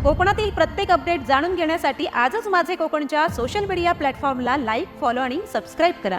कोकणातील प्रत्येक अपडेट जाणून घेण्यासाठी आजच माझे कोकणच्या सोशल मीडिया प्लॅटफॉर्मला लाईक, फॉलो आणि सबस्क्राईब करा।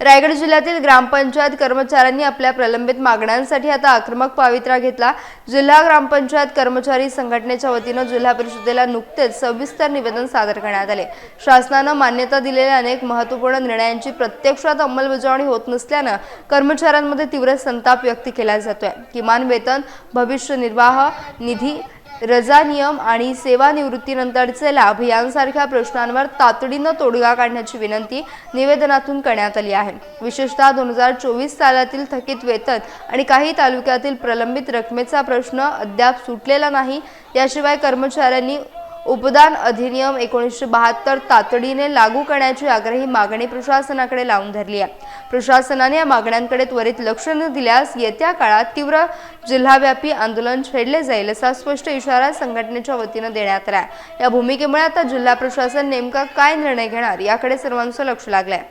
रायगड जिल्ह्यातील ग्रामपंचायत कर्मचाऱ्यांनी आपल्या प्रलंबित मागण्यांसाठी आता आक्रमक पवित्रा घेतला। जिल्हा ग्रामपंचायत कर्मचारी संघटनेच्या वतीने जिल्हा परिषदेला नुकतेच सविस्तर निवेदन सादर करण्यात आले। शासनाने मान्यता दिलेल्या अनेक महत्त्वपूर्ण निर्णयांची प्रत्यक्षात अंमलबजावणी होत नसल्याने कर्मचाऱ्यांमध्ये तीव्र संताप व्यक्त केला जातोय। किमान वेतन, भविष्य निर्वाह निधी, रजा नियम आणि सेवानिवृत्तीनंतरचे लाभ यांसारख्या प्रश्नांवर तातडीने तोडगा काढण्याची विनंती निवेदनातून करण्यात आली आहे। विशेषतः 2024 सालातील थकीत वेतन आणि काही तालुक्यातील प्रलंबित रकमेचा प्रश्न अद्याप सुटलेला नाही। याशिवाय कर्मचाऱ्यांनी उपदान अधिनियम 1972 तातडीने लागू करण्याची आग्रही मागणी प्रशासनाकडे लावून धरली आहे। प्रशासनाने या मागण्यांकडे त्वरित लक्ष न दिल्यास येत्या काळात तीव्र जिल्हाव्यापी आंदोलन छेडले जाईल असा स्पष्ट इशारा संघटनेच्या वतीने देण्यात आला आहे। या भूमिकेमुळे आता जिल्हा प्रशासन नेमका काय निर्णय घेणार याकडे सर्वांचं लक्ष लागलंय।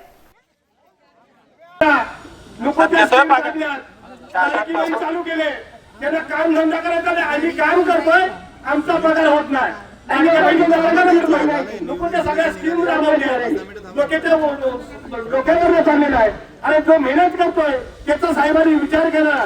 चालू केले त्यांना काम धंदा करायचा नाही, आम्ही काम करतोय, आमचा पगार होत नाही। लोकांच्या सगळ्या स्कीम राबवल्या डोक्यावर चाललेला आहे आणि जो मेहनत करतोय त्याचा साहेबांनी विचार केला।